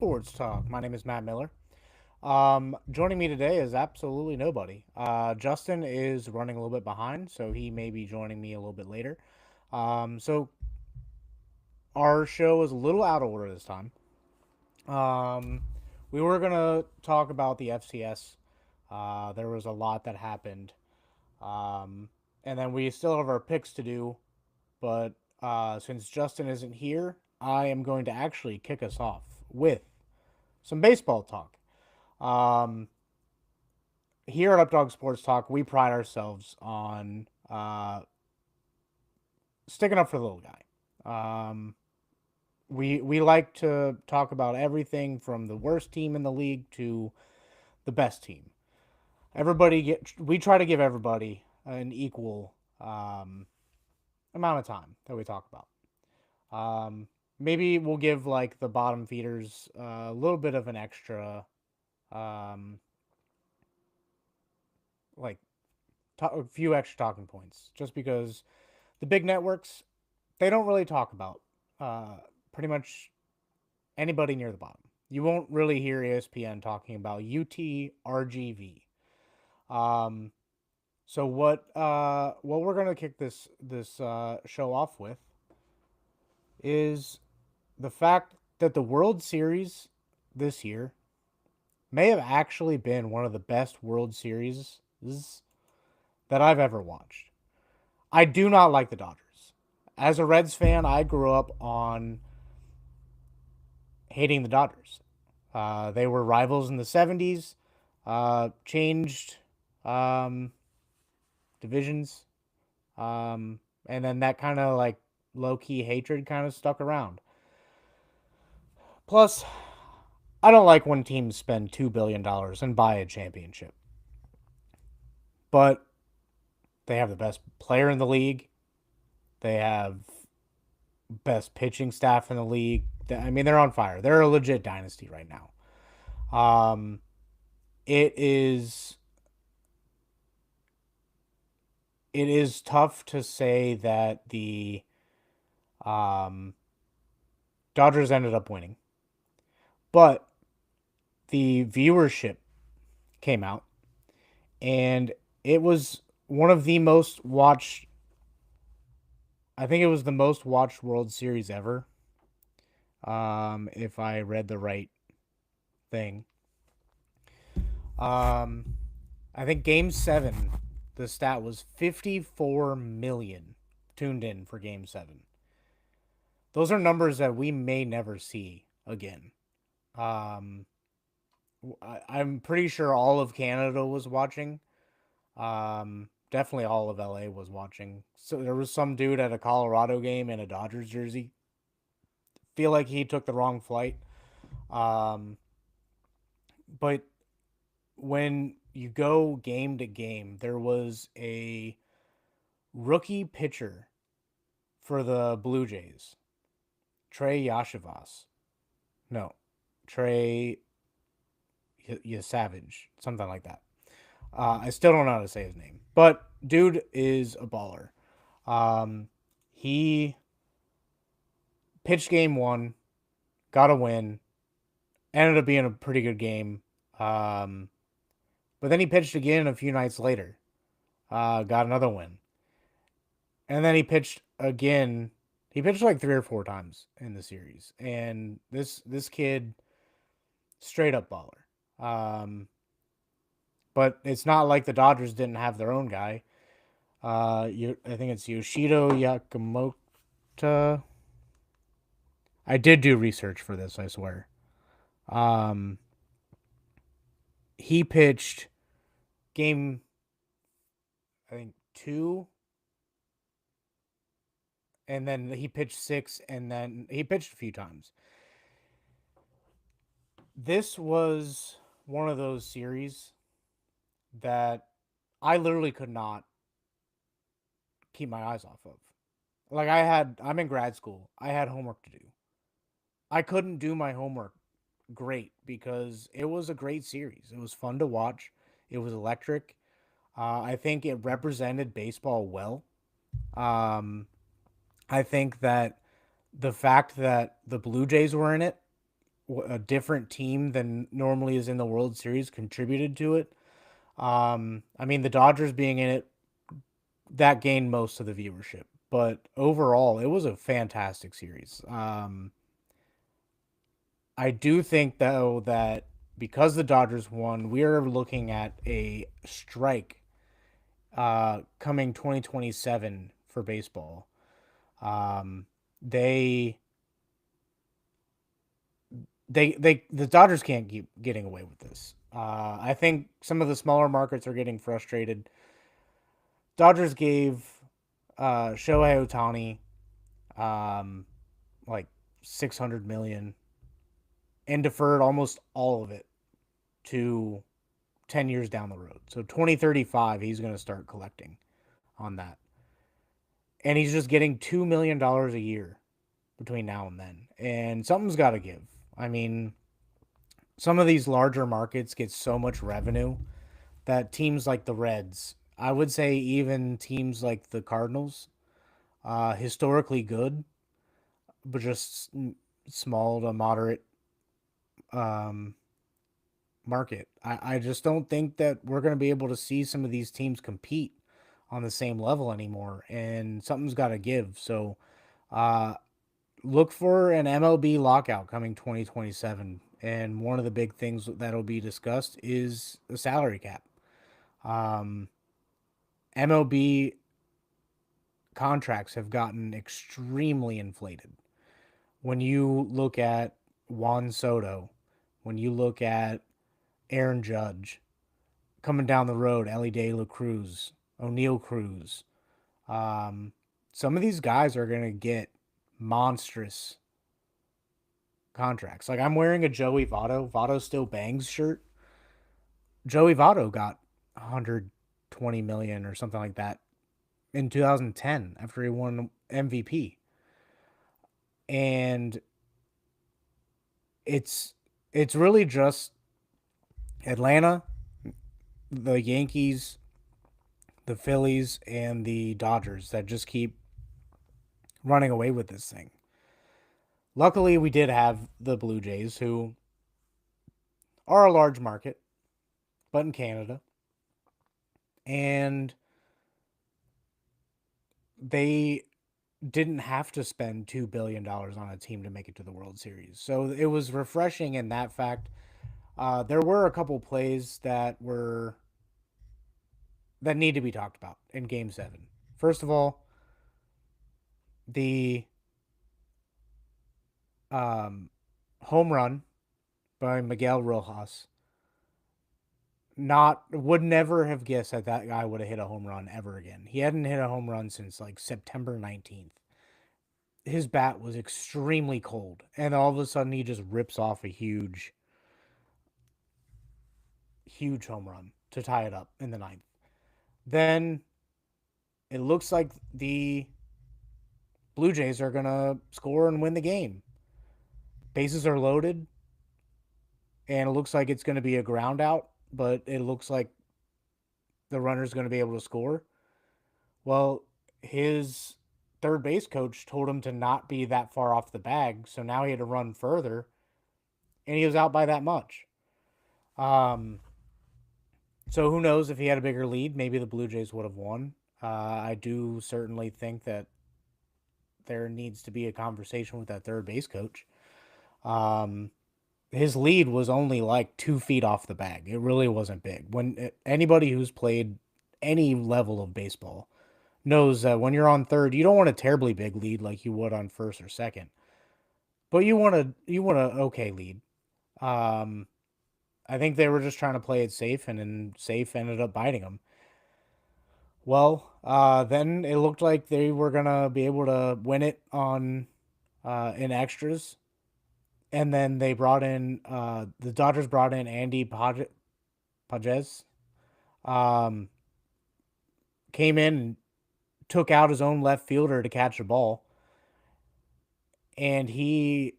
Sports Talk. My name is Matt Miller. Joining me today is absolutely nobody. Justin is running a little bit behind, so he may be joining me a little bit later. So our show is a little out of order this time. Um, we were gonna talk about the FCS. There was a lot that happened, um, and then we still have our picks to do. But since Justin isn't here, I am going to actually kick us off with some baseball talk. Um, Here at Updog Sports Talk, we pride ourselves on sticking up for the little guy. We like to talk about everything from the worst team in the league to the best team. We try to give everybody an equal amount of time that we talk about. Maybe we'll give like the bottom feeders a little bit of an extra um, like a few extra talking points, just because the big networks they don't really talk about pretty much anybody near the bottom. You won't really hear ESPN talking about UTRGV. Um, so what we're gonna kick this show off with is the fact that the World Series this year may have actually been one of the best World Series that I've ever watched. I do not like the Dodgers. As a Reds fan, I grew up on hating the Dodgers. They were rivals in the 70s, changed um, divisions, and then that kind of like low key hatred kind of stuck around. Plus, I don't like when teams spend $2 billion and buy a championship, but they have the best player in the league. They have best pitching staff in the league. I mean, they're on fire. They're a legit dynasty right now. Um, it is it is tough to say that the um, Dodgers ended up winning, but the viewership came out, and it was one of the most watched. I think it was the most watched World Series ever. If I read the right thing, um, I think Game Seven, the stat was 54 million tuned in for Game Seven. Those are numbers that we may never see again. Um, I'm pretty sure all of Canada was watching. Definitely all of LA was watching. So there was some dude at a Colorado game in a Dodgers jersey. Feel like he took the wrong flight. Um, but when you go game to game, there was a rookie pitcher for the Blue Jays, Trey Yashivas. No, Trey Savage, something like that. I still don't know how to say his name, but dude is a baller. He pitched game one, got a win, ended up being a pretty good game. Um, but then he pitched again a few nights later, got another win, and then he pitched again. He pitched like 3 or 4 times in the series, and this kid straight up baller. But it's not like the Dodgers didn't have their own guy. I think it's Yoshito Yakamoto. I did do research for this, I swear. Um, he pitched game, I think two, and then he pitched six, and then he pitched a few times. This was one of those series that I literally could not keep my eyes off of. Like I'm in grad school. I had homework to do. I couldn't do my homework great because it was a great series. It was fun to watch. It was electric. I think it represented baseball well. I think that the fact that the Blue Jays were in it a different team than normally is in the World Series contributed to it. I mean, the Dodgers being in it, that gained most of the viewership, but overall, it was a fantastic series. I do think though that because the Dodgers won, we are looking at a strike coming 2027 for baseball. Um, they the Dodgers can't keep getting away with this. I think some of the smaller markets are getting frustrated. Dodgers gave Shohei Ohtani um, like 600 million and deferred almost all of it to 10 years down the road. So 2035 he's going to start collecting on that. And he's just getting $2 million a year between now and then. And something's got to give. I mean, some of these larger markets get so much revenue that teams like the Reds, I would say even teams like the Cardinals, historically good, but just small to moderate um, market. I just don't think that we're going to be able to see some of these teams compete on the same level anymore, and something's got to give. So, uh, look for an MLB lockout coming 2027, and one of the big things that'll be discussed is the salary cap. Um, MLB contracts have gotten extremely inflated. When you look at Juan Soto, when you look at Aaron Judge, coming down the road, Ellie De La Cruz, O'Neal Cruz. Um, some of these guys are going to get monstrous contracts. Like I'm wearing a Joey Votto still bangs shirt. Joey Votto got 120 million or something like that in 2010 after he won MVP. And it's it's really just Atlanta, the Yankees, the Phillies, and the Dodgers that just keep running away with this thing. Luckily, we did have the Blue Jays, who are a large market, but in Canada, and they didn't have to spend $2 billion on a team to make it to the World Series. So it was refreshing in that fact. There were a couple plays that need to be talked about in Game 7. First of all, the um, home run by Miguel Rojas. Not would never have guessed that that guy would have hit a home run ever again. He hadn't hit a home run since like September 19th. His bat was extremely cold, and all of a sudden he just rips off a huge home run to tie it up in the ninth. Then it looks like the Blue Jays are gonna score and win the game. Bases are loaded, and it looks like it's gonna be a ground out, but it looks like the runner's gonna be able to score. Well, his third base coach told him to not be that far off the bag, so now he had to run further, and he was out by that much. Um, so who knows if he had a bigger lead, maybe the Blue Jays would have won. I do certainly think that there needs to be a conversation with that third base coach. Um, his lead was only like 2 feet off the bag. It really wasn't big. When anybody who's played any level of baseball knows that when you're on third, you don't want a terribly big lead like you would on first or second, but you want a okay lead. Um, I think they were just trying to play it safe, and then safe ended up biting them. Well, then it looked like they were gonna be able to win it on in extras, and then they brought in the Dodgers brought in Andy Pages, um, came in and took out his own left fielder to catch a ball, and he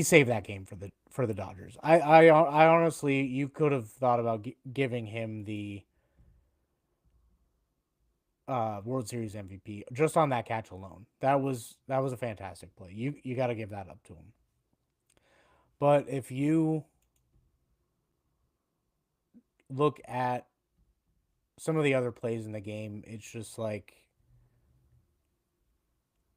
saved that game for the Dodgers. I honestly, you could have thought about giving him the World Series MVP just on that catch alone. That was a fantastic play. You got to give that up to him. But if you look at some of the other plays in the game, it's just like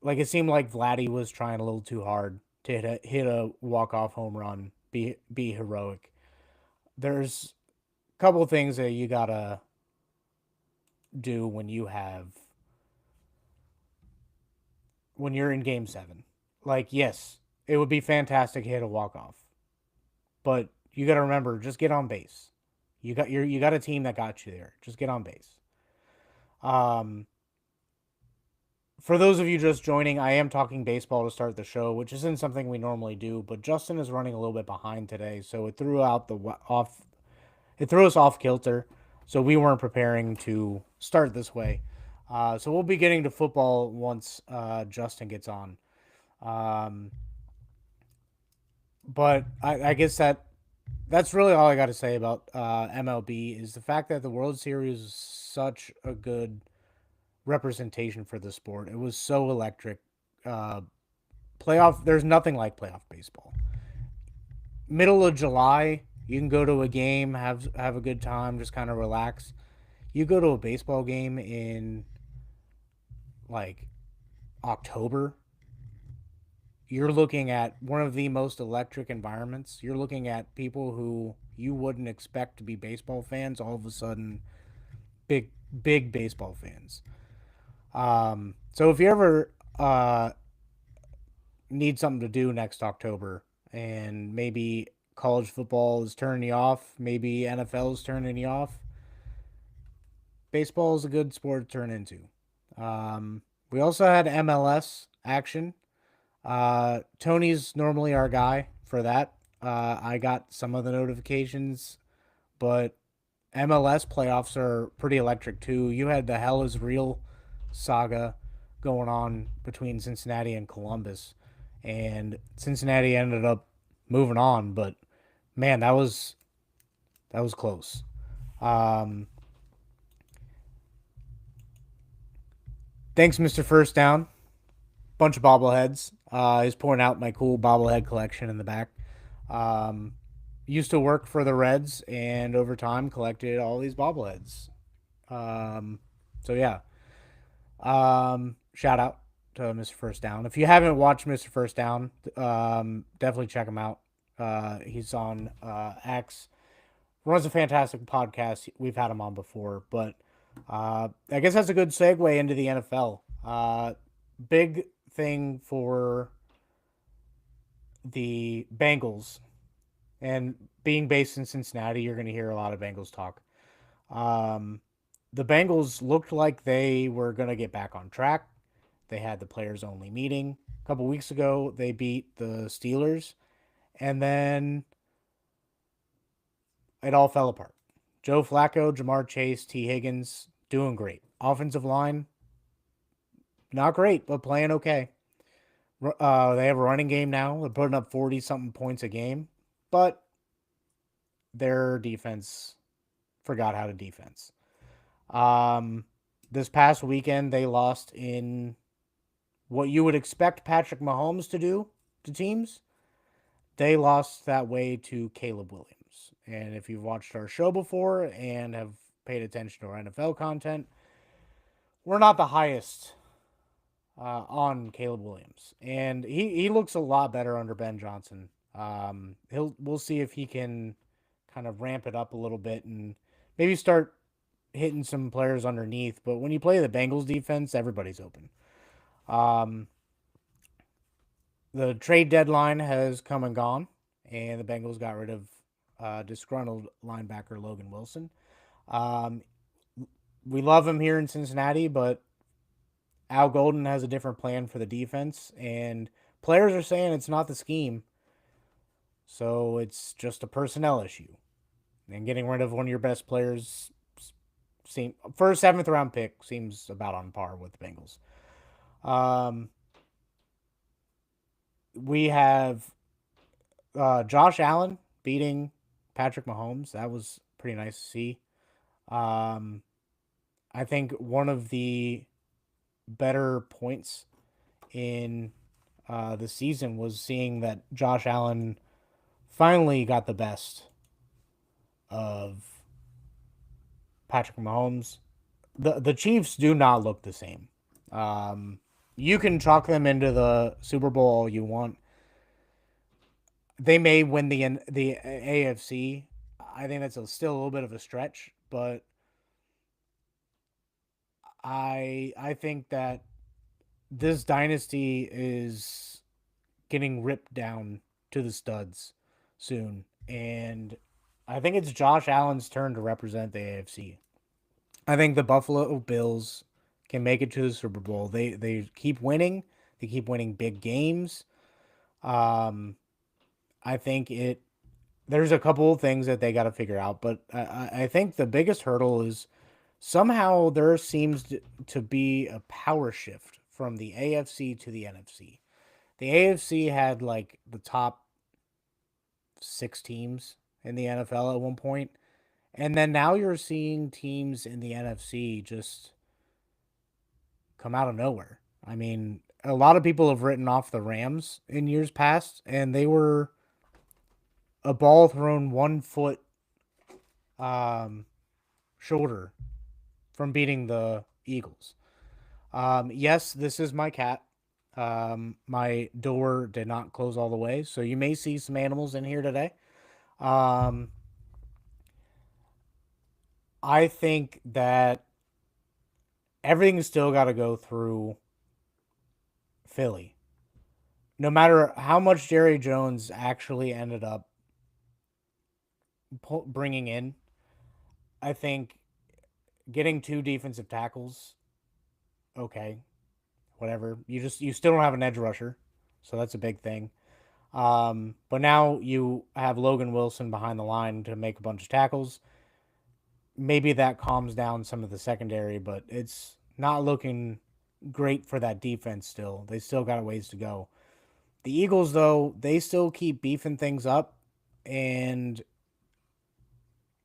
it seemed like Vladdy was trying a little too hard to hit a walk off home run, be heroic. There's a couple of things that you gotta do when you're in Game 7. Like, yes, it would be fantastic to hit a walk off, but you gotta remember, just get on base. You got a team that got you there. Just get on base. Um, for those of you just joining, I am talking baseball to start the show, which isn't something we normally do. But Justin is running a little bit behind today, so it threw out the off. It threw us off kilter, so we weren't preparing to start this way. So we'll be getting to football once Justin gets on. Um, but I guess that's really all I got to say about MLB is the fact that the World Series is such a good representation for the sport. It was so electric. Uh, playoff, there's nothing like playoff baseball. Middle of July, you can go to a game, have a good time, just kind of relax. You go to a baseball game in like October, you're looking at one of the most electric environments. You're looking at people who you wouldn't expect to be baseball fans all of a sudden big baseball fans. So if you ever need something to do next October and maybe college football is turning you off, maybe NFL is turning you off, baseball is a good sport to turn into. We also had MLS action. Tony's normally our guy for that. I got some of the notifications, but MLS playoffs are pretty electric too. You had the Hell is Real saga going on between Cincinnati and Columbus, and Cincinnati ended up moving on, but man, that was close. Um, Thanks, Mr. First Down. Bunch of bobbleheads. He's pouring out my cool bobblehead collection in the back. Um, Used to work for the Reds, and over time collected all these bobbleheads. Um, so yeah, shout out to Mr. First Down. If you haven't watched Mr. First Down, definitely check him out. He's on X. Runs a fantastic podcast. We've had him on before, but I guess that's a good segue into the NFL. Big thing for the Bengals, and being based in Cincinnati, you're going to hear a lot of Bengals talk. Um, the Bengals looked like they were going to get back on track. They had the players only meeting a couple weeks ago. They beat the Steelers, and then it all fell apart. Joe Flacco, Jamar Chase, T. Higgins doing great. Offensive line, not great, but playing okay. They have a running game now. They're putting up 40 something points a game, but their defense forgot how to defense. Um, this past weekend, they lost in what you would expect Patrick Mahomes to do to teams. They lost that way to Caleb Williams. And if you've watched our show before and have paid attention to our NFL content, we're not the highest on Caleb Williams, and he looks a lot better under Ben Johnson. We'll see if he can kind of ramp it up a little bit and maybe start hitting some players underneath. But when you play the Bengals defense, everybody's open. Um, the trade deadline has come and gone, and the Bengals got rid of disgruntled linebacker Logan Wilson. Um, we love him here in Cincinnati, but Al Golden has a different plan for the defense, and players are saying it's not the scheme, so it's just a personnel issue. And getting rid of one of your best players seem for a seventh round pick seems about on par with the Bengals. Um, we have Josh Allen beating Patrick Mahomes. That was pretty nice to see. Um, I think one of the better points in the season was seeing that Josh Allen finally got the best of Patrick Mahomes. The Chiefs do not look the same. Um, you can chalk them into the Super Bowl all you want. They may win the AFC. I think that's still a little bit of a stretch, but I think that this dynasty is getting ripped down to the studs soon, and I think it's Josh Allen's turn to represent the AFC. I think the Buffalo Bills can make it to the Super Bowl. They keep winning. They keep winning big games. Um, I think it. There's a couple of things that they got to figure out, but I think the biggest hurdle is somehow there seems to be a power shift from the AFC to the NFC. The AFC had like the top six teams in the NFL at one point, and then now you're seeing teams in the NFC just come out of nowhere. I mean, a lot of people have written off the Rams in years past, and they were a ball thrown 1 foot um, shorter from beating the Eagles. Yes, this is my cat. My door did not close all the way, so you may see some animals in here today. Um, I think that everything's still got to go through Philly. No matter how much Jerry Jones actually ended up bringing in, I think getting two defensive tackles, okay, whatever. You still don't have an edge rusher, so that's a big thing. But now you have Logan Wilson behind the line to make a bunch of tackles. Maybe that calms down some of the secondary, but it's not looking great for that defense still. They still got a ways to go. The Eagles, though, they still keep beefing things up. And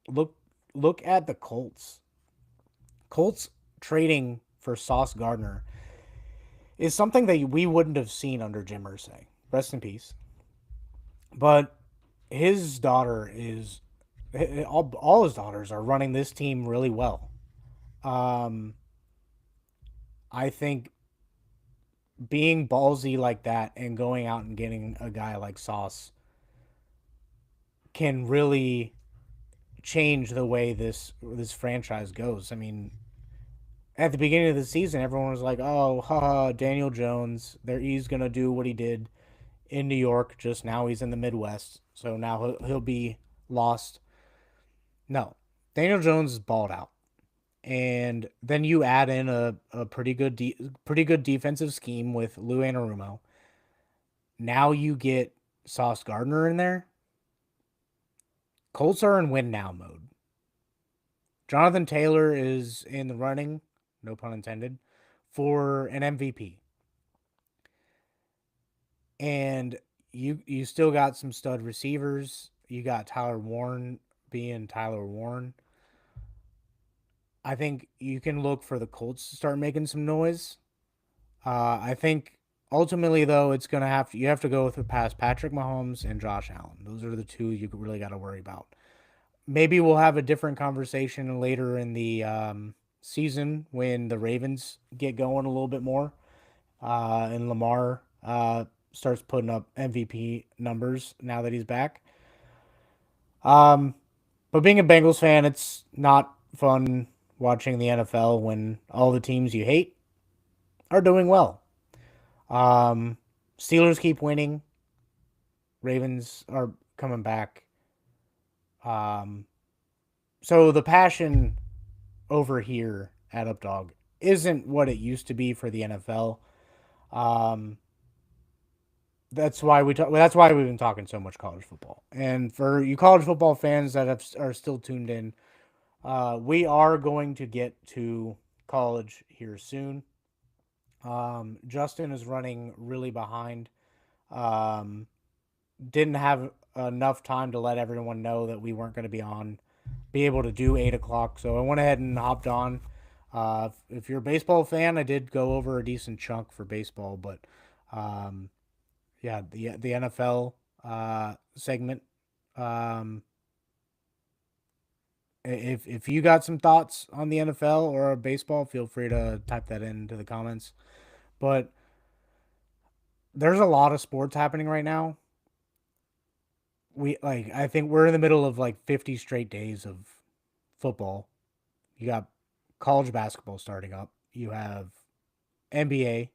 look look at the Colts. Colts trading for Sauce Gardner is something that we wouldn't have seen under Jim Irsay. Rest in peace. But his daughter is all his daughters are running this team really well. Um, I think being ballsy like that and going out and getting a guy like Sauce can really change the way this franchise goes. I mean, at the beginning of the season, everyone was like, "Oh, haha, Daniel Jones. There, he's gonna do what he did in New York. Just now, he's in the Midwest, so now he'll be lost." No, Daniel Jones is balled out, and then you add in a pretty good defensive scheme with Lou Anarumo. Now you get Sauce Gardner in there. Colts are in win now mode. Jonathan Taylor is in the running, no pun intended, for an MVP. And you still got some stud receivers. You got Tyler Warren being Tyler Warren. I think you can look for the Colts to start making some noise. I think ultimately though you have to go with past Patrick Mahomes and Josh Allen. Those are the two you really got to worry about. Maybe we'll have a different conversation later in the season when the Ravens get going a little bit more, and Lamar starts putting up MVP numbers now that he's back. Um, but being a Bengals fan, it's not fun watching the NFL when all the teams you hate are doing well. Um, Steelers keep winning. Ravens are coming back. Um, so the passion over here at Updog isn't what it used to be for the NFL. Um, that's why we talk. That's why we've been talking so much college football. And for you college football fans that are still tuned in, we are going to get to college here soon. Justin is running really behind. Um, didn't have enough time to let everyone know that we weren't going to be able to do 8 o'clock. So I went ahead and hopped on. If you're a baseball fan, I did go over a decent chunk for baseball, but um, yeah, the NFL segment Um, if you got some thoughts on the NFL or baseball, feel free to type that into the comments. But there's a lot of sports happening right now. I think we're in the middle of like 50 straight days of football. You got college basketball starting up. You have NBA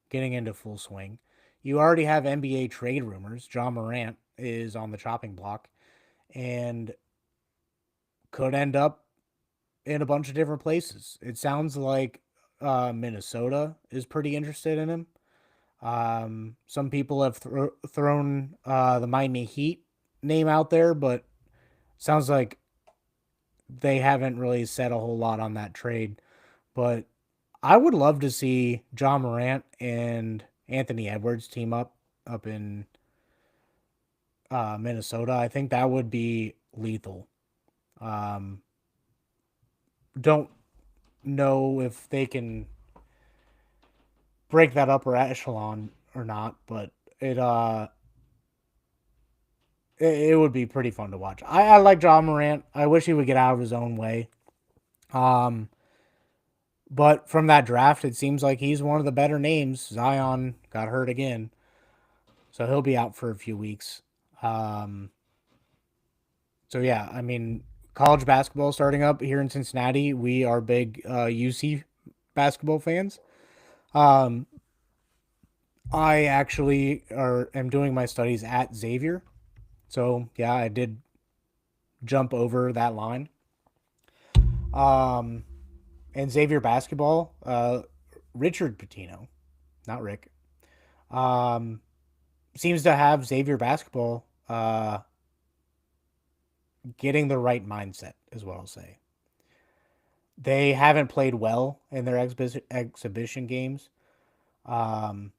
getting into full swing. You already have NBA trade rumors. John Morant is on the chopping block and could end up in a bunch of different places. It sounds like Minnesota is pretty interested in him. Some people have thrown the Miami Heat name out there, but sounds like they haven't really said a whole lot on that trade. But I would love to see John Morant and Anthony Edwards team up in Minnesota. I think that would be lethal. Um, don't know if they can break that upper echelon or not, but it would be pretty fun to watch. I like John Morant. I wish he would get out of his own way. Um, but from that draft, it seems like he's one of the better names. Zion got hurt again, so he'll be out for a few weeks. Um, so yeah, I mean, college basketball starting up here in Cincinnati. We are big UC basketball fans. Um, I actually am doing my studies at Xavier, so yeah, I did jump over that line. Um, and Xavier basketball, Richard Pitino, not Rick, um, seems to have Xavier basketball getting the right mindset, as well. I'll say they haven't played well in their exhibition games, um,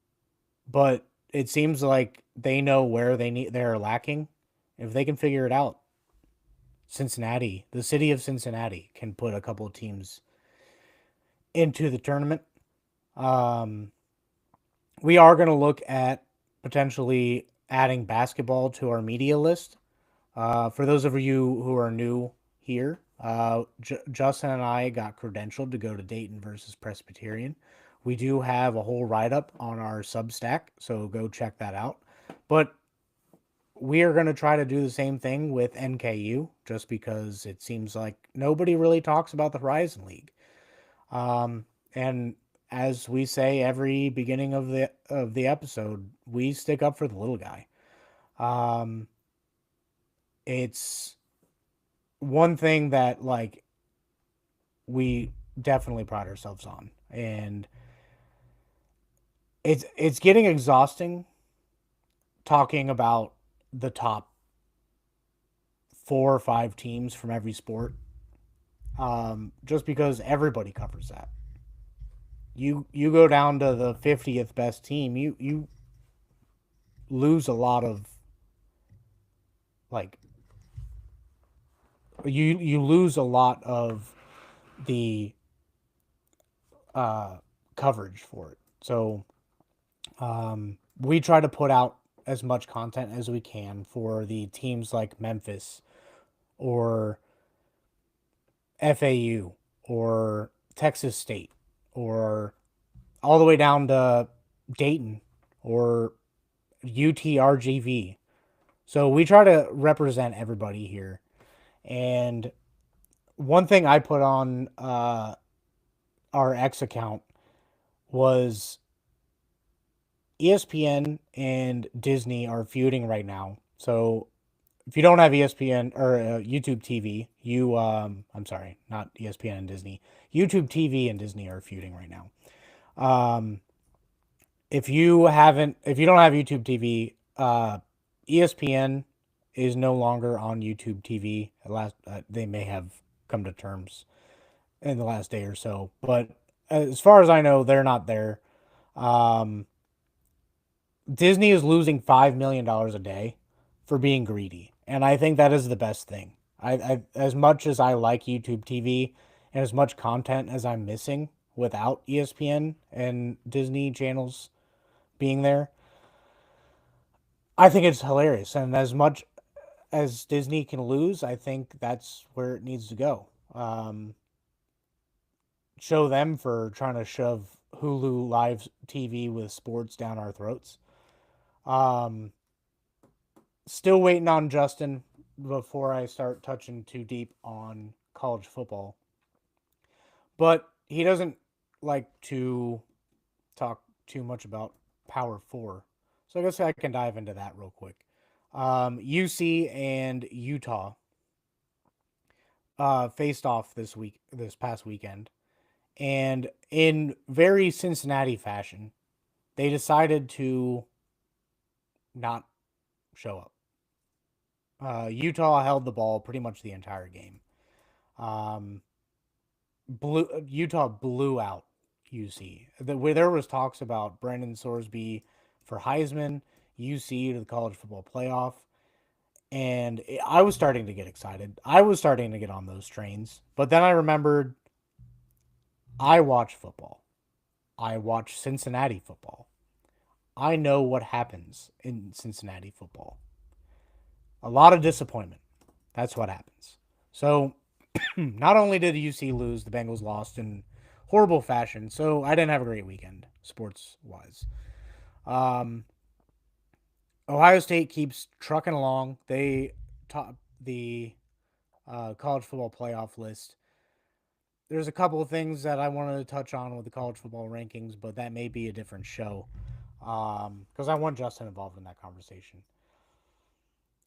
but it seems like they know where they're lacking. If they can figure it out, Cincinnati, the city of Cincinnati, can put a couple of teams into the tournament. Um, we are going to look at potentially adding basketball to our media list. For those of you who are new here, Justin and I got credentialed to go to Dayton versus Presbyterian. We do have a whole write up on our Substack, so go check that out. But we are going to try to do the same thing with NKU just because it seems like nobody really talks about the Horizon League. And as we say every beginning of the episode, we stick up for the little guy. Um, it's one thing that like we definitely pride ourselves on, and it's getting exhausting talking about the top 4 or 5 teams from every sport. Just because everybody covers that. You go down to the 50th best team, you lose a lot of like you lose a lot of the uh, coverage for it. So we try to put out as much content as we can for the teams like Memphis or FAU or Texas State or all the way down to Dayton or UTRGV. So we try to represent everybody here. And one thing I put on our X account was ESPN and Disney are feuding right now. So if you don't have ESPN or YouTube TV, I'm sorry, not ESPN and Disney. YouTube TV and Disney are feuding right now. Um, if you don't have YouTube TV, ESPN is no longer on YouTube TV. At last, they may have come to terms in the last day or so, but as far as I know, they're not there. Um, Disney is losing $5 million a day for being greedy, and I think that is the best thing. I as much as I like YouTube TV and as much content as I'm missing without ESPN and Disney channels being there, I think it's hilarious. And as much as Disney can lose, I think that's where it needs to go. Show them for trying to shove Hulu live TV with sports down our throats. Um, Still waiting on Justin before I start touching too deep on college football. But he doesn't like to talk too much about Power Four. So I guess I can dive into that real quick. UC and Utah faced off this past weekend. And in very Cincinnati fashion, they decided to not show up. Utah held the ball pretty much the entire game. Um, Utah blew out UC. Where there was talks about Brendan Sorsby for Heisman, UC to the college football playoff, and I was starting to get excited. I was starting to get on those trains, but then I remembered I watch football. I watch Cincinnati football. I know what happens in Cincinnati football. A lot of disappointment. That's what happens. So, not only did UC lose, the Bengals lost in horrible fashion. So, I didn't have a great weekend, sports wise. Um, Ohio State keeps trucking along. They top the college football playoff list. There's a couple of things that I wanted to touch on with the college football rankings, but that may be a different show because I want Justin involved in that conversation.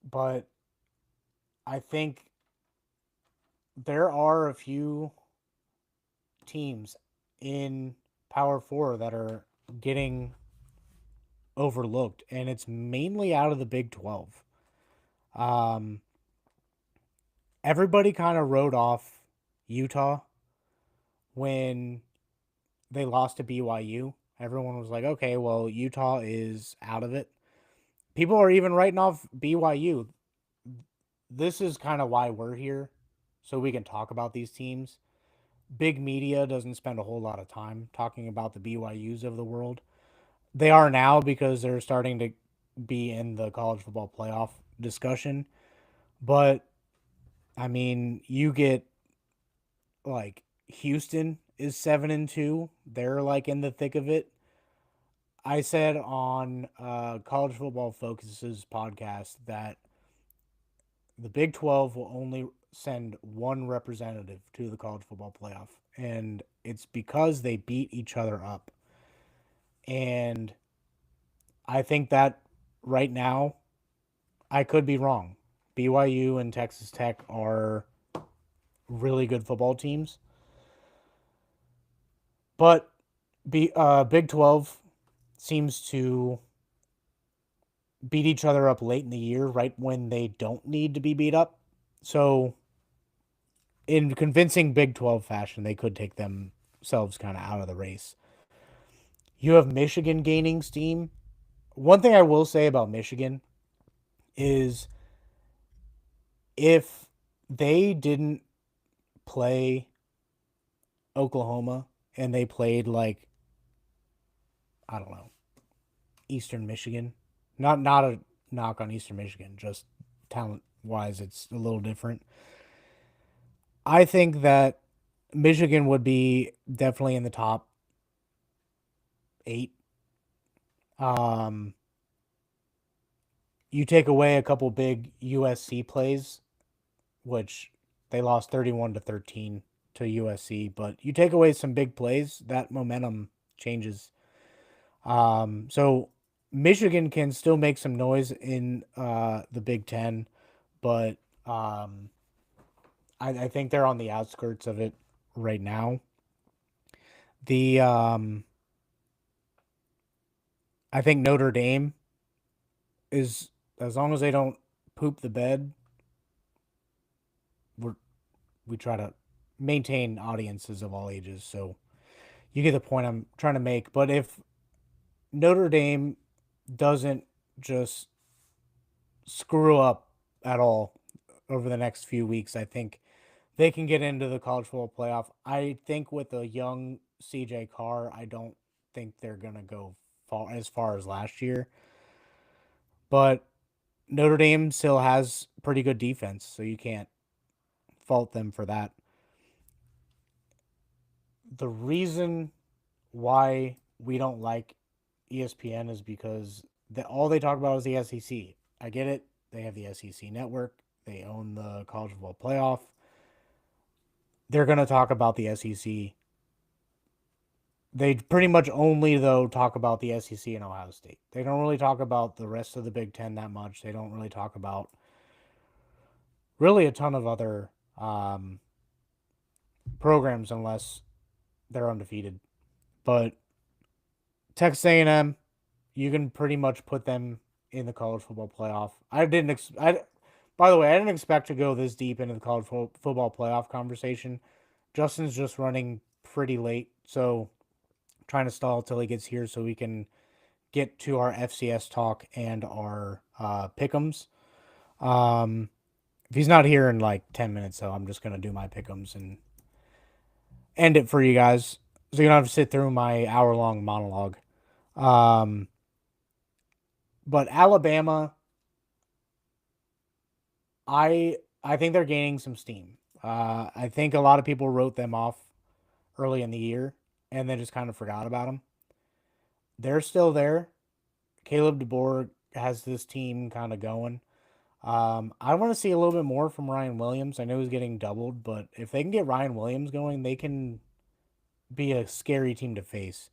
But I think there are a few teams in Power Four that are getting overlooked, and it's mainly out of the Big 12. Um, Everybody kind of wrote off Utah when they lost to BYU. Everyone was like, okay, well, Utah is out of it. People are even writing off BYU. This is kind of why we're here, so we can talk about these teams. Big media doesn't spend a whole lot of time talking about the BYUs of the world. They are now because they're starting to be in the college football playoff discussion. But I mean, you get like Houston is 7-2. They're like in the thick of it. I said on College Football Focuses podcast that the Big 12 will only send one representative to the college football playoff. And it's because they beat each other up. And I think that right now, I could be wrong. BYU and Texas Tech are really good football teams. But Big 12 seems to beat each other up late in the year, right when they don't need to be beat up. So, in convincing Big 12 fashion, they could take themselves kind of out of the race. You have Michigan gaining steam. One thing I will say about Michigan is if they didn't play Oklahoma and they played like, I don't know, Eastern Michigan, not a knock on Eastern Michigan, just talent wise, it's a little different. I think that Michigan would be definitely in the top 8. Um, you take away a couple big USC plays, which they lost 31-13 to USC, but you take away some big plays, that momentum changes. So Michigan can still make some noise in the Big Ten, but I think they're on the outskirts of it right now. The I think Notre Dame is, as long as they don't poop the bed, we're we try to maintain audiences of all ages. So you get the point I'm trying to make. But if Notre Dame doesn't just screw up at all over the next few weeks, I think they can get into the college football playoff. I think with a young CJ Carr, I don't think they're gonna go far as last year. But Notre Dame still has pretty good defense, so you can't fault them for that. The reason why we don't like ESPN is because all they talk about is the SEC. I get it. They have the SEC network. They own the college football playoff. They're going to talk about the SEC. They pretty much only, though, talk about the SEC and Ohio State. They don't really talk about the rest of the Big Ten that much. They don't really talk about really a ton of other programs unless they're undefeated. But Texas A&M, you can pretty much put them in the college football playoff. By the way, I didn't expect to go this deep into the college football playoff conversation. Justin's just running pretty late, so trying to stall till he gets here so we can get to our FCS talk and our pick'ems. If he's not here in like 10 minutes, though, I'm just gonna do my pick'ems and end it for you guys, so you don't have to sit through my hour-long monologue. Um, but Alabama, I think they're gaining some steam. I think a lot of people wrote them off early in the year and then just kind of forgot about them. They're still there. Caleb DeBoer has this team kind of going. I want to see a little bit more from Ryan Williams. I know he's getting doubled, but if they can get Ryan Williams going, they can be a scary team to face.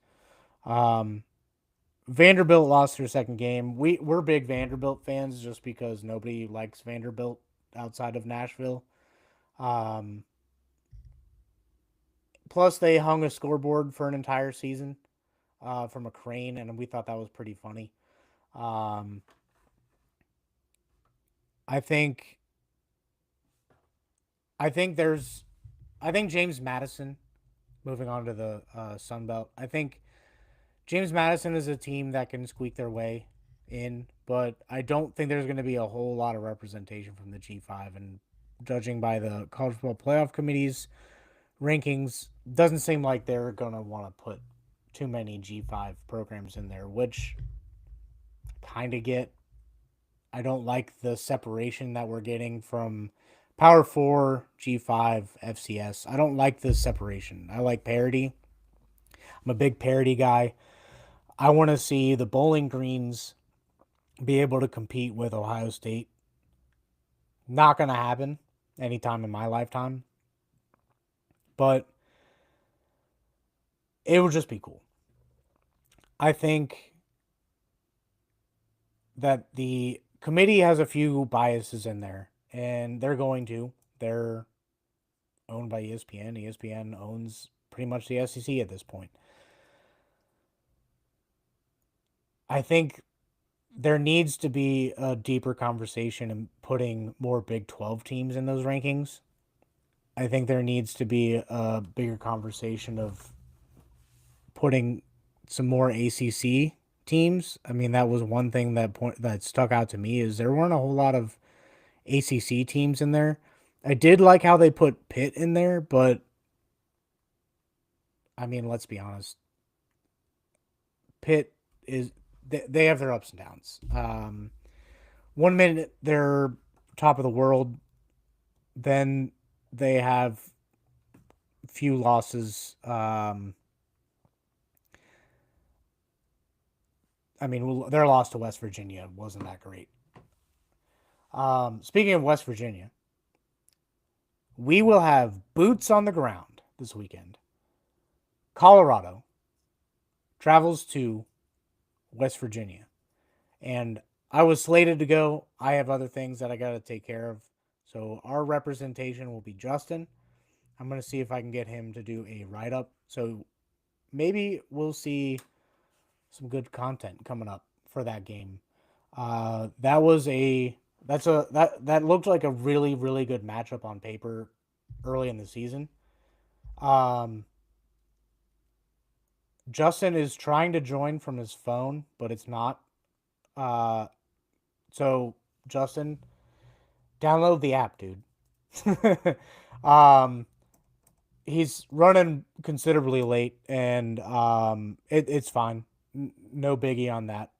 Um, Vanderbilt lost their second game. We're big Vanderbilt fans just because nobody likes Vanderbilt outside of Nashville. Um, Plus, they hung a scoreboard for an entire season from a crane, and we thought that was pretty funny. Um, I think I think there's I think James Madison. Moving on to the Sun Belt, I think James Madison is a team that can squeak their way in, but I don't think there's going to be a whole lot of representation from the G5. And judging by the college football playoff committee's rankings, doesn't seem like they're going to want to put too many G5 programs in there, which kind of get. I don't like the separation that we're getting from Power 4, G5, FCS. I don't like the separation. I like parity. I'm a big parity guy. I want to see the Bowling Greens be able to compete with Ohio State. Not going to happen anytime in my lifetime, but it would just be cool. I think that the committee has a few biases in there, and they're going to. They're owned by ESPN. ESPN owns pretty much the SEC at this point. I think there needs to be a deeper conversation and putting more Big 12 teams in those rankings. I think there needs to be a bigger conversation of putting some more ACC teams. I mean, that was one thing that stuck out to me is there weren't a whole lot of ACC teams in there. I did like how they put Pitt in there, but I mean, let's be honest. Pitt is they have their ups and downs. 1 minute they're top of the world, then they have few losses. I mean, their loss to West Virginia wasn't that great. Speaking of West Virginia, we will have boots on the ground this weekend. Colorado travels to West Virginia, and I was slated to go. I have other things that I got to take care of. So our representation will be Justin. I'm going to see if I can get him to do a write up. So maybe we'll see some good content coming up for that game. That was a that's a that looked like a really good matchup on paper early in the season. Um, Justin is trying to join from his phone, but it's not. Uh, so Justin, download the app, dude. um, he's running considerably late, and it's fine. No biggie on that.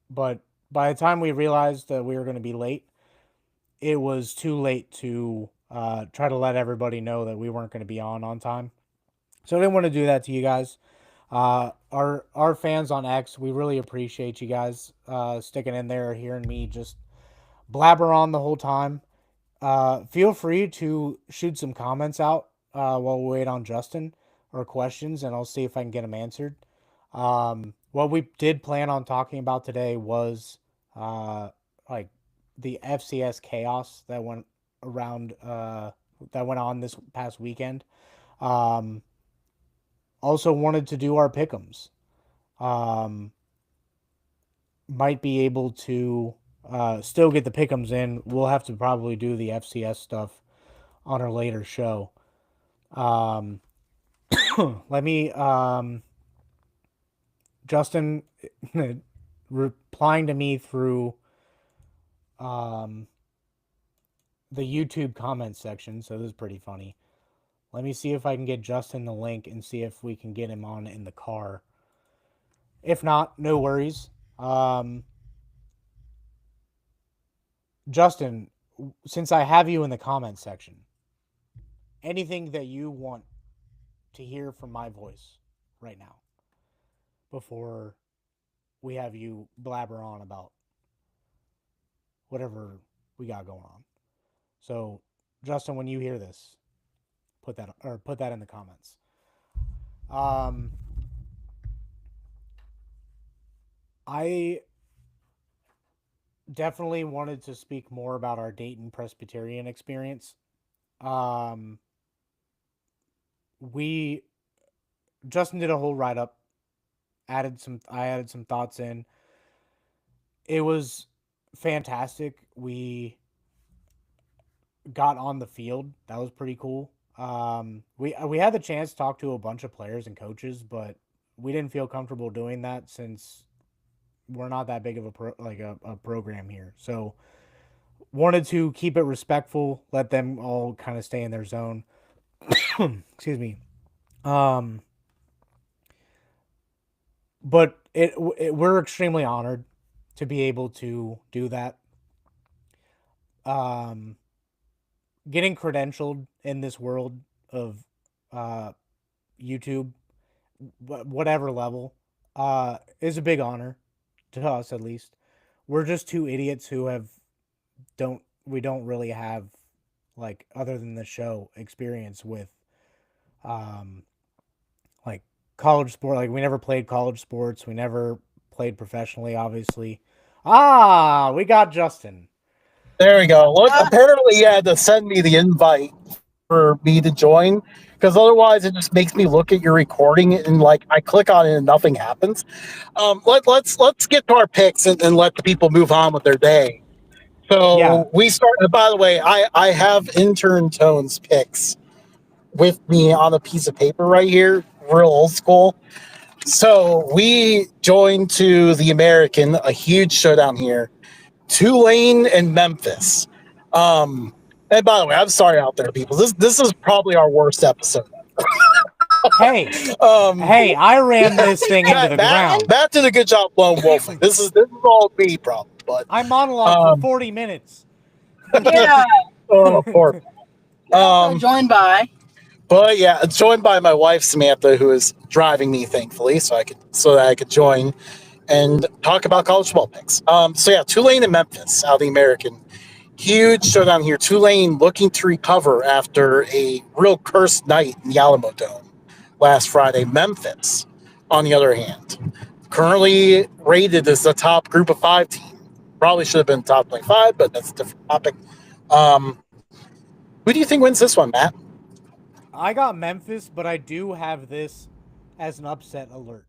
But by the time we realized that we were going to be late, it was too late to try to let everybody know that we weren't going to be on time. So I didn't want to do that to you guys. Our fans on X, we really appreciate you guys sticking in there, hearing me just blabber on the whole time. Feel free to shoot some comments out while we wait on Justin or questions, and I'll see if I can get them answered. What we did plan on talking about today was like the FCS chaos that went around that went on this past weekend. Um, Also wanted to do our pickums. Um, might be able to still get the pickums in. We'll have to probably do the FCS stuff on our later show. Um, let me Justin replying to me through um, the YouTube comment section. So this is pretty funny. Let me see if I can get Justin the link and see if we can get him on in the car. If not, no worries. Justin, since I have you in the comment section, anything that you want to hear from my voice right now before we have you blabber on about whatever we got going on. So, Justin, when you hear this, put that in the comments. Um, I definitely wanted to speak more about our Dayton Presbyterian experience. Um, we Justin did a whole write up. I added some thoughts in. It was fantastic. We got on the field. That was pretty cool. We had the chance to talk to a bunch of players and coaches, but we didn't feel comfortable doing that since we're not that big of a program here. So wanted to keep it respectful, let them all kind of stay in their zone. Excuse me. Um, but we're extremely honored to be able to do that. Um, Getting credentialed in this world of uh, YouTube, whatever level, is a big honor to us at least. We're just two idiots who don't really have like other than the show experience with um like college sport. Like we never played college sports. We never played professionally, obviously. Ah, we got Justin. There we go. Look, apparently you had to send me the invite for me to join because otherwise it just makes me look at your recording and like I click on it and nothing happens. Let's get to our picks and let the people move on with their day. Yeah. So we start. By the way, I have intern Tone's picks with me on a piece of paper right here, real old school. So we joined to the American, a huge showdown here. Tulane and Memphis. Um, and by the way, I'm sorry out there, people. This is probably our worst episode. Hey, Um, hey, I ran this thing into the ground. Matt did a good job lone wolfing. This is all me problem, but I monologued for um, 40 minutes. Yeah. oh poor. Also Um, joined by. but yeah, it's joined by my wife Samantha, who is driving me, thankfully, so that I could join and talk about college football picks. So yeah, Tulane and Memphis, out of the American. Huge showdown here. Tulane looking to recover after a real cursed night in the Alamo Dome last Friday. Memphis, on the other hand, currently rated as the top group of five team. Probably should have been top 25, but that's a different topic. Um, who do you think wins this one, Matt? I got Memphis, but I do have this as an upset alert.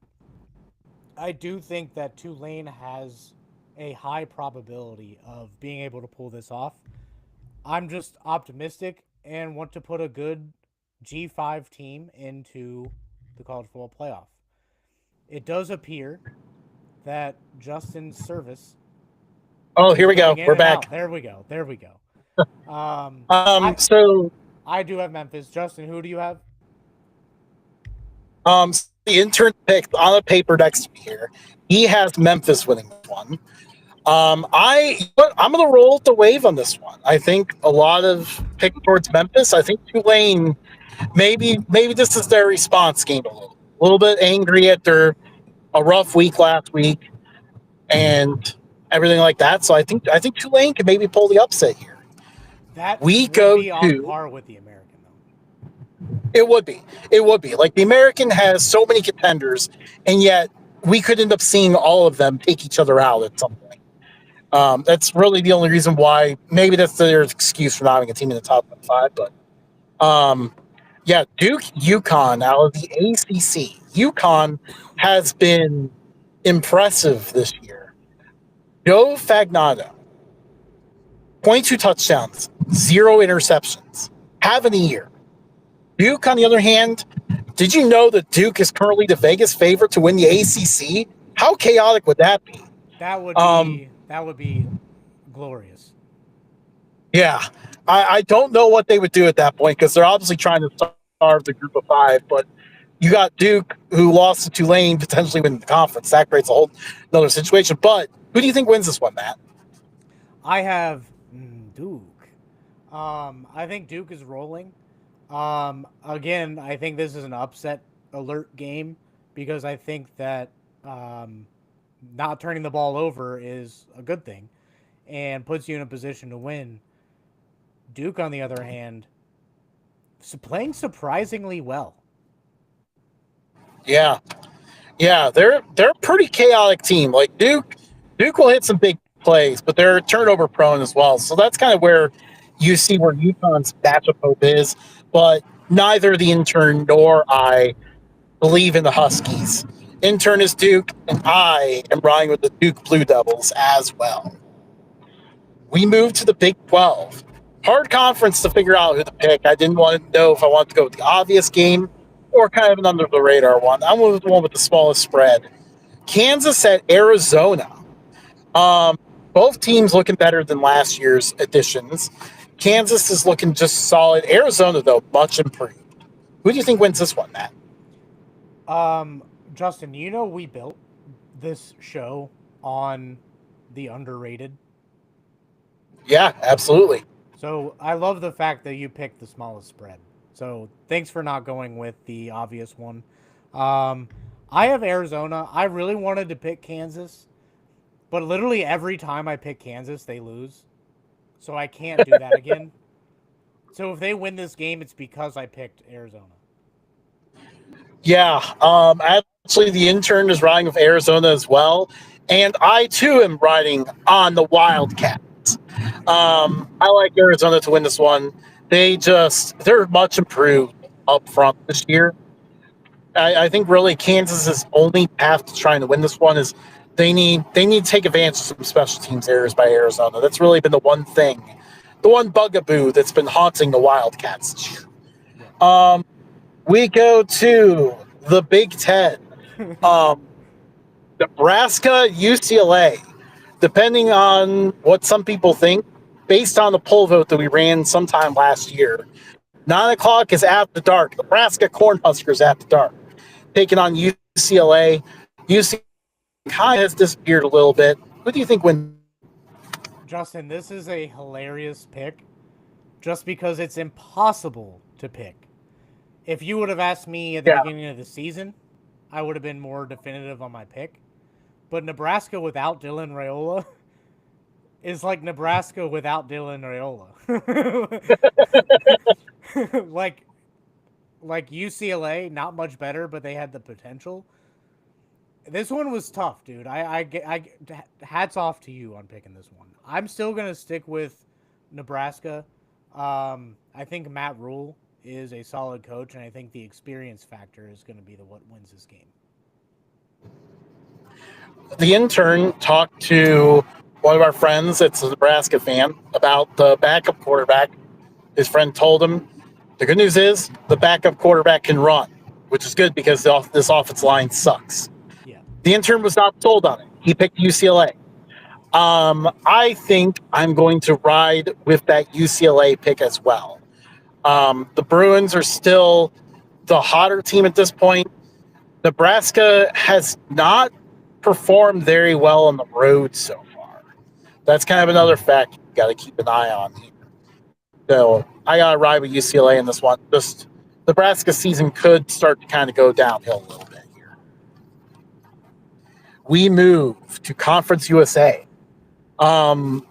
I do think that Tulane has a high probability of being able to pull this off. I'm just optimistic and want to put a good G5 team into the college football playoff. It does appear that Justin's service Oh, is here we going go. in We're and out. back. There we go. There we go. Um, I so, I do have Memphis. Justin, who do you have? the intern pick on the paper next to me here, he has Memphis winning this one. I'm going to roll with the wave on this one. I think a lot of pick towards Memphis. I think Tulane maybe this is their response game a little bit angry after a rough week last week and everything like that. So I think Tulane can maybe pull the upset here. That We would go be on to par with the American, though. it would be like the American has so many contenders, and yet we could end up seeing all of them take each other out at some point. That's really the only reason why. Maybe that's their excuse for not having a team in the top five. But yeah, Duke UConn out of the ACC. UConn has been impressive this year. Joe Fagnato, 22 touchdowns, 0 interceptions, having a year. Duke, on the other hand, did you know that Duke is currently the Vegas favorite to win the ACC? How chaotic would that be? That would Um, be glorious. yeah, I don't know what they would do at that point because they're obviously trying to starve the group of five. But you got Duke, who lost to Tulane, potentially winning the conference. That creates a whole another situation. But who do you think wins this one, Matt? I have Duke. I think Duke is rolling. Again, I think this is an upset alert game because I think that not turning the ball over is a good thing and puts you in a position to win. Duke, on the other hand, playing surprisingly well. Yeah, yeah, they're a pretty chaotic team. Like Duke will hit some big plays, but they're turnover prone as well. So that's kind of where you see where UConn's matchup hope is. But neither the intern nor I believe in the Huskies. Intern is Duke, and I am riding with the Duke Blue Devils as well. We move to the Big 12. Hard conference to figure out who to pick. I didn't want to know if I wanted to go with the obvious game or kind of an under the radar one. I went with the one with the smallest spread. Kansas at Arizona. Both teams looking better than last year's editions. Kansas is looking just solid. Arizona, though, much improved. Who do you think wins this one, Matt? Justin, you know we built this show on the underrated. Yeah, absolutely. So I love the fact that you picked the smallest spread. So thanks for not going with the obvious one. I have Arizona. I really wanted to pick Kansas, but literally every time I pick Kansas, they lose. So I can't do that again. So if they win this game, it's because I picked Arizona. Yeah, actually, the intern is riding with Arizona as well, and I too am riding on the Wildcats. I like Arizona to win this one. They're much improved up front this year. I think really Kansas's only path to trying to win this one is they need to take advantage of some special teams errors by Arizona. That's really been the one thing, the one bugaboo that's been haunting the Wildcats this year. We go to the Big Ten. Um, Nebraska, UCLA. Depending on what some people think, based on the poll vote that we ran sometime last year, 9 o'clock is after dark. Nebraska Cornhuskers after dark, taking on UCLA. UCLA kind of has disappeared a little bit. What do you think when? Justin, this is a hilarious pick just because it's impossible to pick. If you would have asked me at the beginning of the season, I would have been more definitive on my pick. But Nebraska without Dylan Raiola is like Nebraska without Dylan Raiola. like UCLA, not much better, but they had the potential. This one was tough, dude. I hats off to you on picking this one. I'm still gonna stick with Nebraska. I think Matt Rule is a solid coach, and I think the experience factor is going to be what wins this game. The intern talked to one of our friends that's a Nebraska fan about the backup quarterback. His friend told him the good news is the backup quarterback can run, which is good because this offensive line sucks. Yeah. The intern was not sold on it. He picked UCLA. I think I'm going to ride with that UCLA pick as well. The Bruins are still the hotter team at this point. Nebraska has not performed very well on the road so far. that's kind of another fact you got to keep an eye on. So I got to ride with UCLA in this one. Just Nebraska season could start to kind of go downhill a little bit here. We move to Conference USA.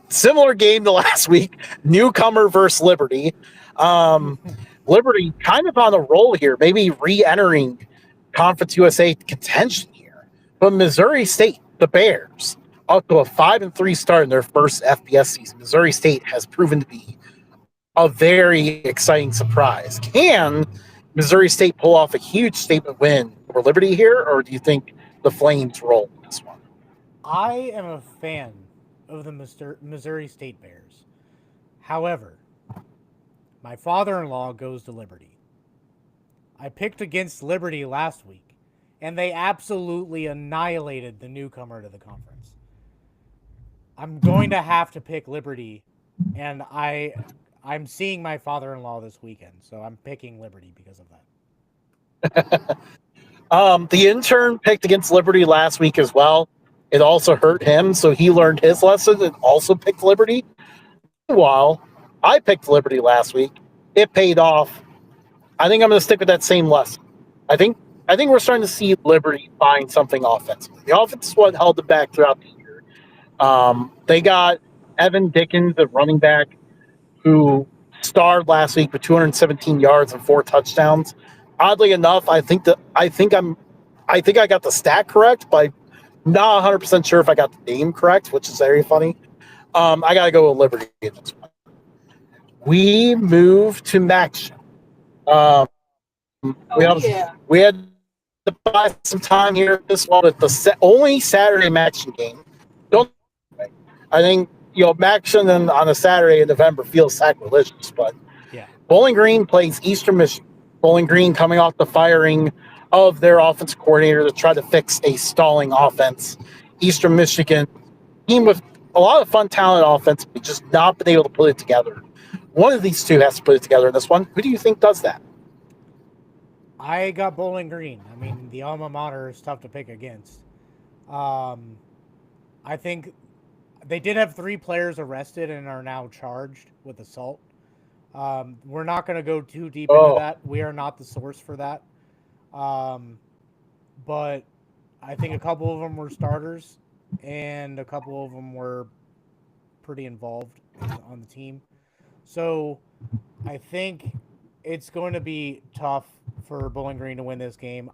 Similar game to last week, newcomer versus Liberty. Liberty kind of on a roll here, maybe re-entering Conference USA contention here. But Missouri State, the Bears, up to a 5-3 start in their first FBS season. Missouri State has proven to be a very exciting surprise. Can Missouri State pull off a huge statement win over Liberty here, or do you think the Flames roll this one? I am a fan of the Missouri State Bears. However, my father-in-law goes to Liberty. I picked against Liberty last week, and they absolutely annihilated the newcomer to the conference. I'm going to have to pick Liberty, and I'm seeing my father-in-law this weekend, so I'm picking Liberty because of that. The intern picked against Liberty last week as well. It also hurt him, so he learned his lesson and also picked Liberty. Meanwhile, I picked Liberty last week. It paid off. I think I'm going to stick with that same lesson. I think we're starting to see Liberty find something offensively. The offense is what held them back throughout the year. They got Evan Dickens, the running back, who starred last week with 217 yards and 4 touchdowns. Oddly enough, I think I got the stat correct, but I'm not 100% sure if I got the name correct, which is very funny. I got to go with Liberty in this one. We move to Max. We had to buy some time here. This one is the only Saturday Maction game. I think Maction on a Saturday in November feels sacrilegious, but Yeah. Bowling Green plays Eastern Michigan. Bowling Green coming off the firing of their offensive coordinator to try to fix a stalling offense. Eastern Michigan team with a lot of fun, talent offense, but just not been able to put it together. One of these two has to put it together in this one. Who do you think does that? I got Bowling Green. I mean, the alma mater is tough to pick against. I think they did have 3 players arrested and are now charged with assault. We're not going to go too deep into that. We are not the source for that. But I think a couple of them were starters, and a couple of them were pretty involved on the team. So I think it's going to be tough for Bowling Green to win this game.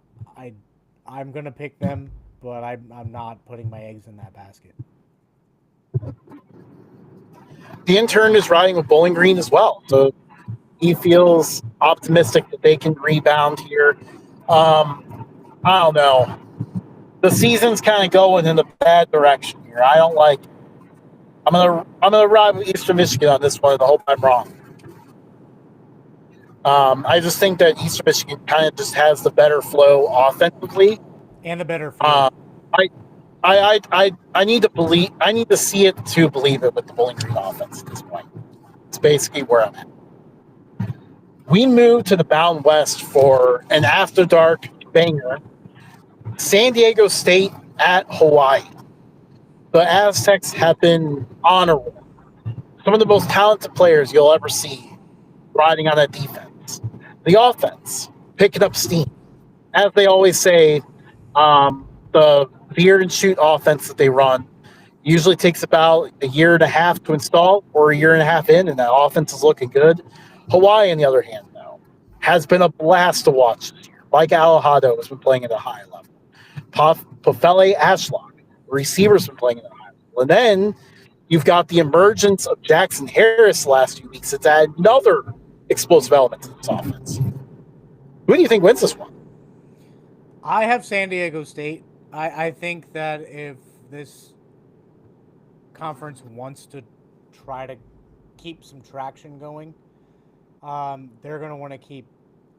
I'm going to pick them, but I'm not putting my eggs in that basket. The intern is riding with Bowling Green as well, so he feels optimistic that they can rebound here. I don't know. The season's kind of going in a bad direction here. I don't like it. I'm gonna ride with Eastern Michigan on this one and hope I'm wrong. I just think that Eastern Michigan kind of just has the better flow offensively And the better field. I need to believe. I need to see it to believe it with the Bowling Green offense at this point. It's basically where I'm at. We move to the Mountain West for an after dark banger. San Diego State at Hawaii. The Aztecs have been on a roll. Some of the most talented players you'll ever see riding on that defense. The offense picking up steam. As they always say, the beard and shoot offense that they run usually takes about a year and a half to install, or a year and a half in, and that offense is looking good. Hawaii, on the other hand, though, has been a blast to watch this year. Mike Alejado has been playing at a high level. Pofele Ashlock, receivers have been playing at a high level. And then you've got the emergence of Jackson Harris the last few weeks. It's added another explosive element to this offense. Who do you think wins this one? I have San Diego State. I think that if this conference wants to try to keep some traction going, they're going to want to keep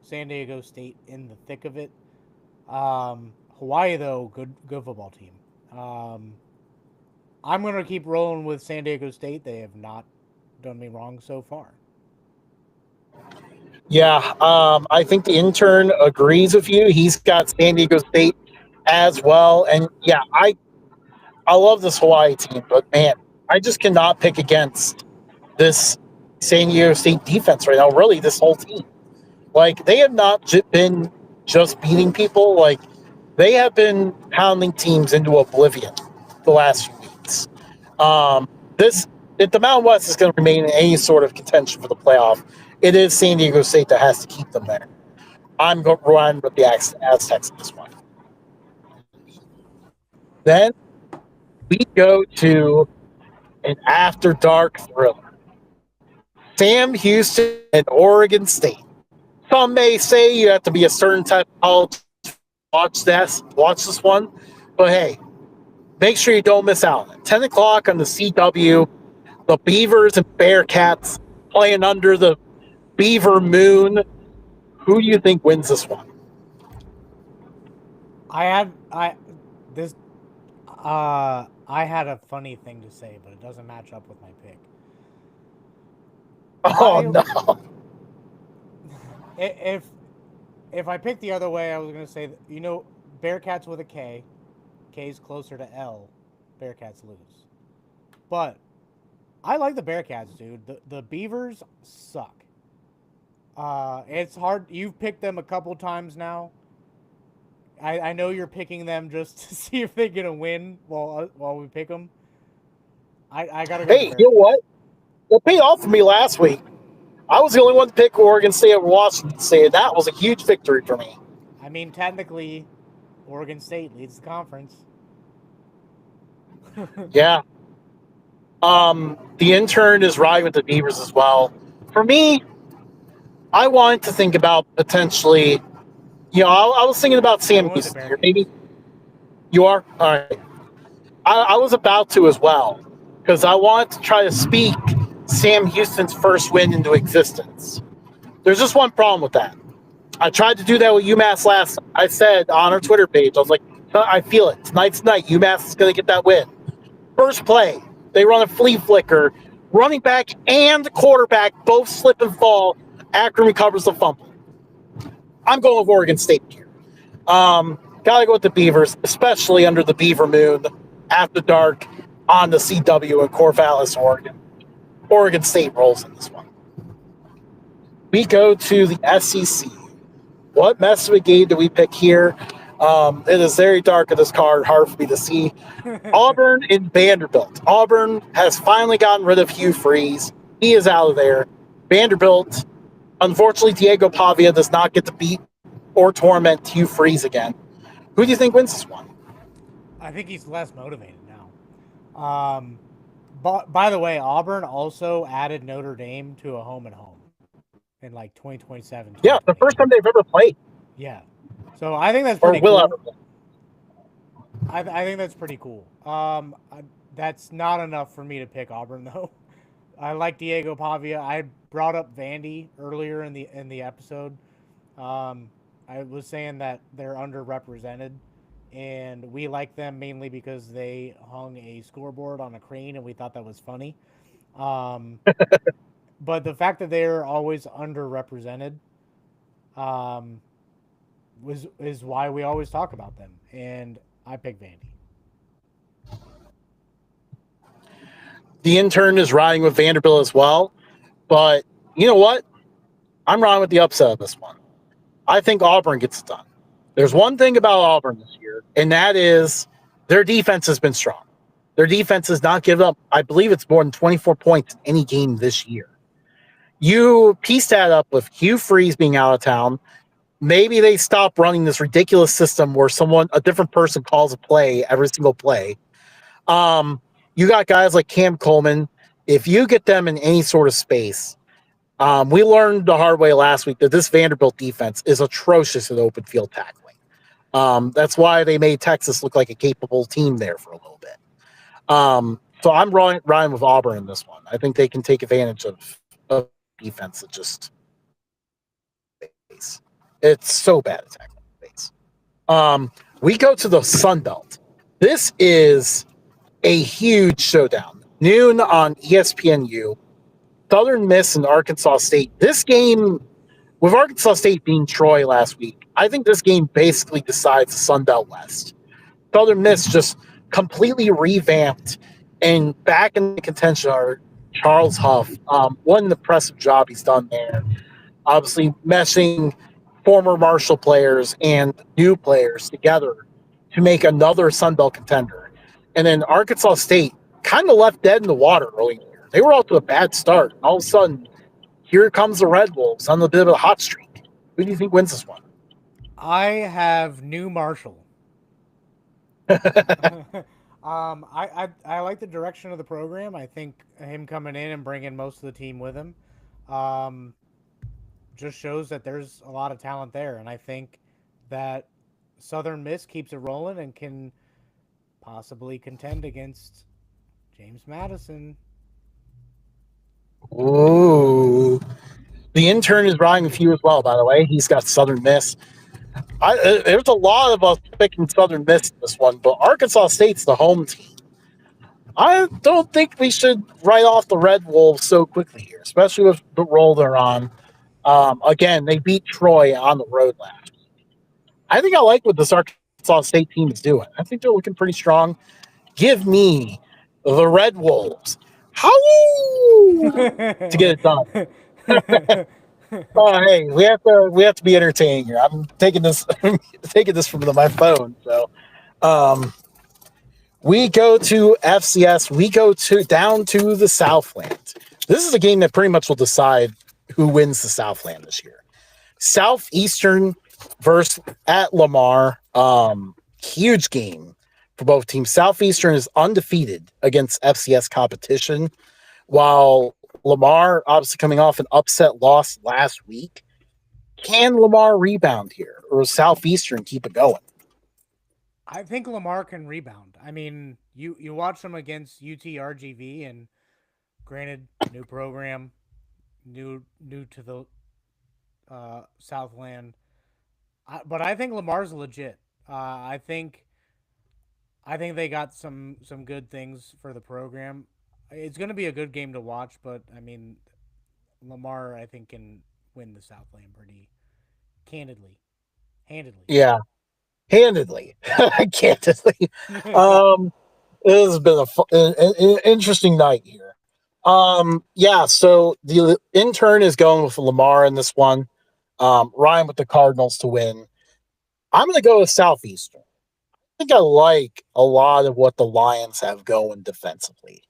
San Diego State in the thick of it. Hawaii, though, good football team. I'm going to keep rolling with San Diego State. They have not done me wrong so far. Yeah, I think the intern agrees with you. He's got San Diego State as well. And yeah, I love this Hawaii team, but man, I just cannot pick against this San Diego State defense right now. Really, this whole team. Like they have not been just beating people. Like they have been pounding teams into oblivion the last few weeks. This if the Mountain West is going to remain in any sort of contention for the playoff, it is San Diego State that has to keep them there. I'm going to run with the Aztecs in this one. Then we go to an after dark thriller. Sam Houston and Oregon State. Some may say you have to be a certain type of college to watch this one, but hey, make sure you don't miss out on it. 10 o'clock on the CW, the Beavers and Bearcats playing under the Beaver Moon. Who do you think wins this one? I had a funny thing to say, but it doesn't match up with my pick. Oh no! If I picked the other way, I was gonna say Bearcats with a K. K's closer to L. Bearcats lose. But I like the Bearcats, dude. The Beavers suck. It's hard. You've picked them a couple times now. I know you're picking them just to see if they're gonna win while we pick them. I gotta go. Hey, you know what? It paid off for me last week. I was the only one to pick Oregon State over Washington State, and that was a huge victory for me. I mean, technically, Oregon State leads the conference. Yeah. The intern is riding with the Beavers as well. For me, I wanted to think about potentially, I was thinking about Sam Houston here. Maybe you are? All right. I was about to as well, because I wanted to try to speak Sam Houston's first win into existence. There's just one problem with that. I tried to do that with UMass last night. I said on our Twitter page, I was like, I feel it. Tonight's night. UMass is going to get that win. First play, they run a flea flicker. Running back and quarterback both slip and fall. Akron recovers the fumble. I'm going with Oregon State here. Gotta go with the Beavers, especially under the Beaver Moon, after dark, on the CW in Corvallis, Oregon. Oregon State rolls in this one. We go to the SEC. What mess of a game do we pick here? It is very dark in this card, hard for me to see. Auburn and Vanderbilt. Auburn has finally gotten rid of Hugh Freeze. He is out of there. Vanderbilt, unfortunately, Diego Pavia does not get to beat or torment Hugh Freeze again. Who do you think wins this one? I think he's less motivated now. But by the way, Auburn also added Notre Dame to a home and home in like 2027. Yeah, the first time they've ever played. Yeah. So I think that's pretty cool. I think that's pretty cool. That's not enough for me to pick Auburn though. I like Diego Pavia. I brought up Vandy earlier in the episode. I was saying that they're underrepresented, and we like them mainly because they hung a scoreboard on a crane, and we thought that was funny. But the fact that they're always underrepresented is why we always talk about them, and I pick Vandy. The intern is riding with Vanderbilt as well, but you know what? I'm riding with the upset of this one. I think Auburn gets it done. There's one thing about Auburn this year, and that is their defense has been strong. Their defense has not given up. I believe it's more than 24 points in any game this year. You piece that up with Hugh Freeze being out of town. Maybe they stop running this ridiculous system where a different person calls a play every single play. You got guys like Cam Coleman. If you get them in any sort of space, we learned the hard way last week that this Vanderbilt defense is atrocious at open field tackling. That's why they made Texas look like a capable team there for a little bit. So I'm riding with Auburn in this one. I think they can take advantage of defense that just it's so bad at tackling base. We go to the Sun Belt. This is a huge showdown. Noon on ESPNU. Southern Miss and Arkansas State. This game, with Arkansas State being Troy last week, I think this game basically decides the Sun Belt West. Southern Miss just completely revamped And back in the contention are Charles Huff. What an impressive job he's done there. Obviously, meshing former Marshall players and new players together to make another Sun Belt contender. And then Arkansas State kind of left dead in the water early in the year. They were off to a bad start. All of a sudden, here comes the Red Wolves on a bit of a hot streak. Who do you think wins this one? I have New Marshall. I like the direction of the program. I think him coming in and bringing most of the team with him, just shows that there's a lot of talent there, and I think that Southern Miss keeps it rolling and can possibly contend against James Madison. Ooh. The intern is riding with you as well, by the way. He's got Southern Miss. There's a lot of us picking Southern Miss in this one, but Arkansas State's the home team. I don't think we should write off the Red Wolves so quickly here, especially with the role they're on. Again, they beat Troy on the road last. I think I like what this Arkansas State team is doing. I think they're looking pretty strong. Give me the Red Wolves. How to get it done? Oh, hey, we have to be entertaining here. I'm taking this from my phone. So, we go to FCS. We go down to the Southland. This is a game that pretty much will decide who wins the Southland this year. Southeastern versus at Lamar. Huge game for both teams. Southeastern is undefeated against FCS competition, while Lamar obviously coming off an upset loss last week. Can Lamar rebound here, or will Southeastern keep it going? I think Lamar can rebound. I mean, you watch them against UTRGV, and granted, new program, new to the Southland, but I think Lamar's legit. I think they got some good things for the program. It's going to be a good game to watch, but I mean, Lamar I think can win the Southland pretty handedly. Yeah, handedly, candidly. It has been an interesting night here. Yeah, so the intern is going with Lamar in this one. Ryan with the Cardinals to win. I'm going to go with Southeastern. I think I like a lot of what the Lions have going defensively.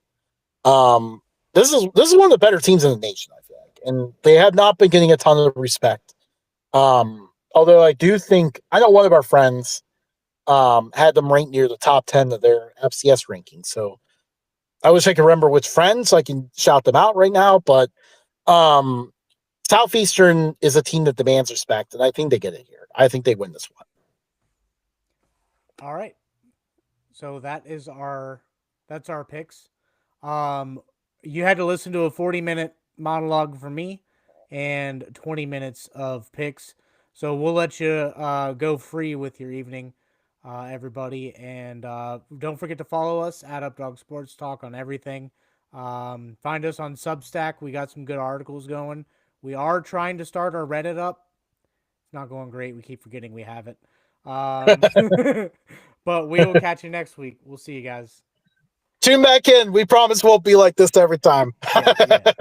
This is one of the better teams in the nation, I feel like, and they have not been getting a ton of respect. Although I do think I know one of our friends had them ranked near the top 10 of their FCS ranking. So I wish I could remember which friends, so I can shout them out right now. But Southeastern is a team that demands respect, and I think they get it here. I think they win this one. All right. So that's our picks. You had to listen to a 40-minute monologue from me and 20 minutes of picks. So we'll let you go free with your evening, everybody. And don't forget to follow us at Updog Sports Talk on everything. Find us on Substack. We got some good articles going. We are trying to start our Reddit up. It's not going great. We keep forgetting we have it. But we will catch you next week. We'll see you guys. Tune back in. We promise won't be like this every time. Yeah.